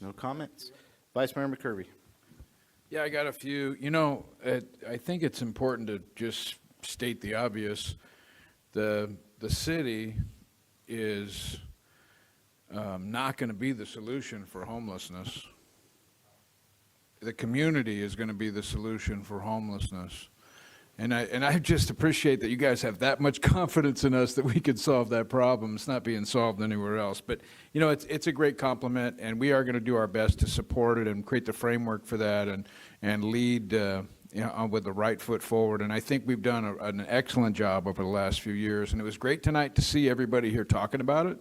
No comments. Vice Mayor McCurvey. Yeah, I got a few. I think it's important to just state the obvious. The city is not going to be the solution for homelessness. The community is going to be the solution for homelessness. And I just appreciate that you guys have that much confidence in us that we could solve that problem. It's not being solved anywhere else. But, it's a great compliment, and we are going to do our best to support it and create the framework for that and lead with the right foot forward. And I think we've done an excellent job over the last few years. And it was great tonight to see everybody here talking about it,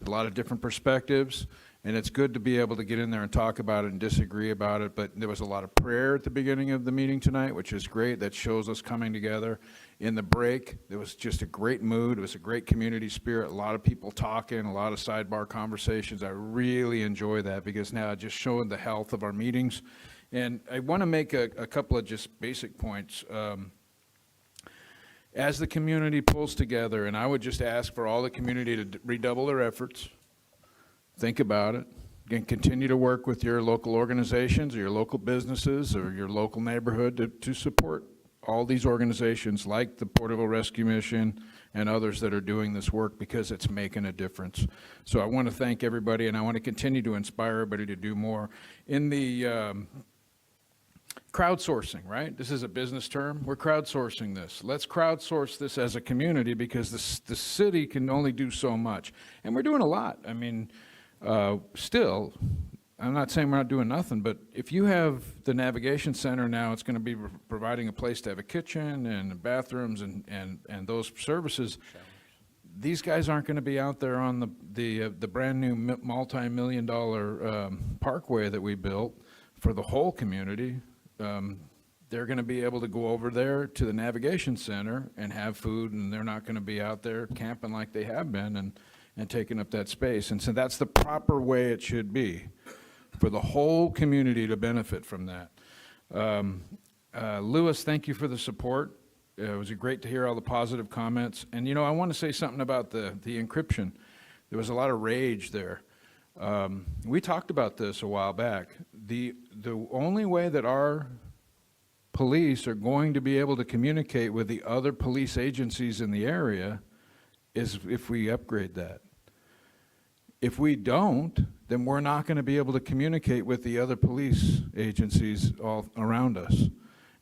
a lot of different perspectives. And it's good to be able to get in there and talk about it and disagree about it. But there was a lot of prayer at the beginning of the meeting tonight, which is great. That shows us coming together. In the break, there was just a great mood. It was a great community spirit. A lot of people talking, a lot of sidebar conversations. I really enjoy that because now it just showing the health of our meetings. And I want to make a couple of just basic points. As the community pulls together, and I would just ask for all the community to redouble their efforts. Think about it. Again, continue to work with your local organizations or your local businesses or your local neighborhood to support all these organizations like the Porterville Rescue Mission and others that are doing this work because it's making a difference. So I want to thank everybody, and I want to continue to inspire everybody to do more. In the crowdsourcing, right? This is a business term. We're crowdsourcing this. Let's crowdsource this as a community because the city can only do so much. And we're doing a lot. I mean, still, I'm not saying we're not doing nothing, but if you have the navigation center now, it's going to be providing a place to have a kitchen and bathrooms and those services. These guys aren't going to be out there on the brand new multi-million-dollar parkway that we built for the whole community. They're going to be able to go over there to the navigation center and have food, and they're not going to be out there camping like they have been and taking up that space. And so that's the proper way it should be for the whole community to benefit from that. Lewis, thank you for the support. It was great to hear all the positive comments. And, I want to say something about the encryption. There was a lot of rage there. We talked about this a while back. The only way that our police are going to be able to communicate with the other police agencies in the area is if we upgrade that. If we don't, then we're not going to be able to communicate with the other police agencies all around us.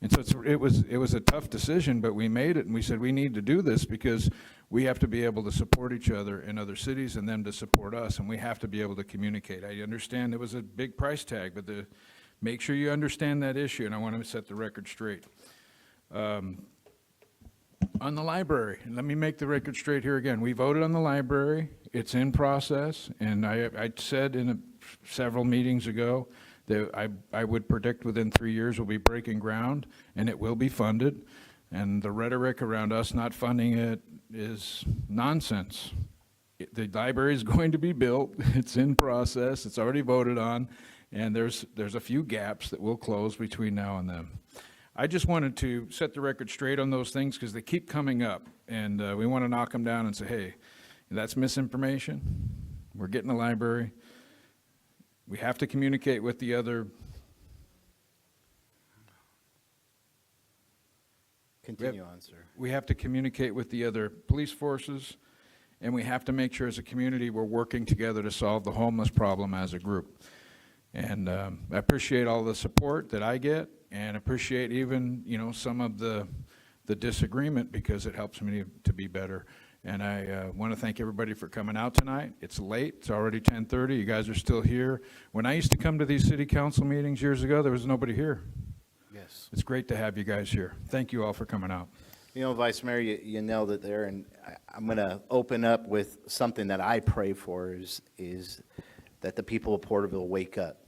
And so it was a tough decision, but we made it, and we said we need to do this because we have to be able to support each other in other cities and them to support us, and we have to be able to communicate. I understand it was a big price tag, but make sure you understand that issue, and I want to set the record straight. On the library, and let me make the record straight here again. We voted on the library. It's in process, and I said in several meetings ago that I would predict within 3 years we'll be breaking ground, and it will be funded. And the rhetoric around us not funding it is nonsense. The library is going to be built. It's in process. It's already voted on, and there's a few gaps that will close between now and then. I just wanted to set the record straight on those things because they keep coming up, and we want to knock them down and say, hey, that's misinformation. We're getting the library. We have to communicate with the other. Continue on, sir. We have to communicate with the other police forces, and we have to make sure as a community we're working together to solve the homeless problem as a group. And I appreciate all the support that I get, and appreciate even, some of the disagreement because it helps me to be better. And I want to thank everybody for coming out tonight. It's late. It's already 10:30. You guys are still here. When I used to come to these city council meetings years ago, there was nobody here. Yes. It's great to have you guys here. Thank you all for coming out. Vice Mayor, you nailed it there, and I'm going to open up with something that I pray for is that the people of Porterville wake up.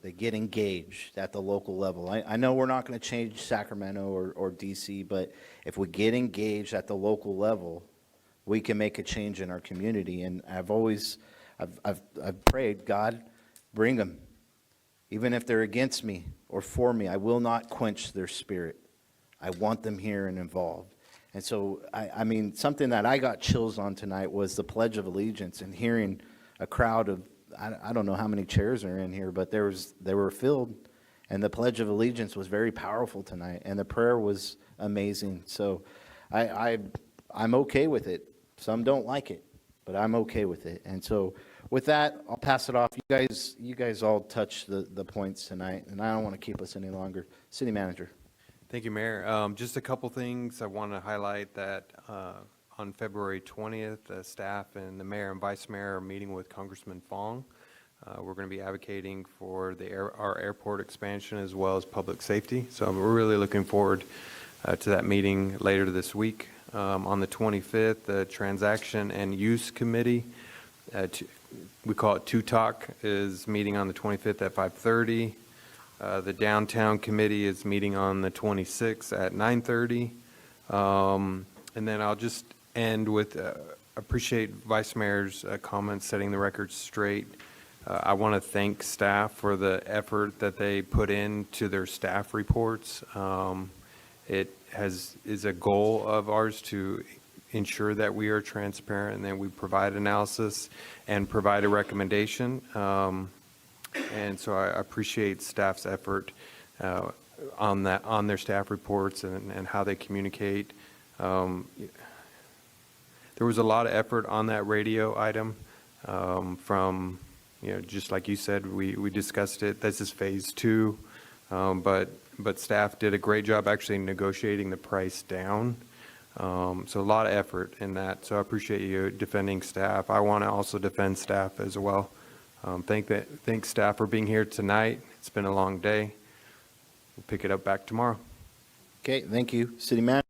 They get engaged at the local level. I know we're not going to change Sacramento or DC, but if we get engaged at the local level, we can make a change in our community. And I've prayed, God, bring them. Even if they're against me or for me, I will not quench their spirit. I want them here and involved. And so, I mean, something that I got chills on tonight was the Pledge of Allegiance and hearing a crowd I don't know how many chairs are in here, but they were filled, and the Pledge of Allegiance was very powerful tonight, and the prayer was amazing. So I'm okay with it. Some don't like it, but I'm okay with it. And so with that, I'll pass it off. You guys all touched the points tonight, and I don't want to keep us any longer. City Manager. Thank you, Mayor. Just a couple things I want to highlight that on February 20th, the staff and the mayor and vice mayor are meeting with Congressman Fong. We're going to be advocating for our airport expansion as well as public safety. So we're really looking forward to that meeting later this week. On the 25th, the Transaction and Use Committee, we call it TUTAC, is meeting on the 25th at 5:30. The Downtown Committee is meeting on the 26th at 9:30. And then I'll just end with appreciate Vice Mayor's comments, setting the record straight. I want to thank staff for the effort that they put into their staff reports. It is a goal of ours to ensure that we are transparent and that we provide analysis and provide a recommendation. And so I appreciate staff's effort on their staff reports and how they communicate. There was a lot of effort on that radio item from, just like you said, we discussed it. This is phase 2, but staff did a great job actually negotiating the price down. So a lot of effort in that. So I appreciate you defending staff. I want to also defend staff as well. Thank staff for being here tonight. It's been a long day. We'll pick it up back tomorrow. Okay, thank you. City Manager.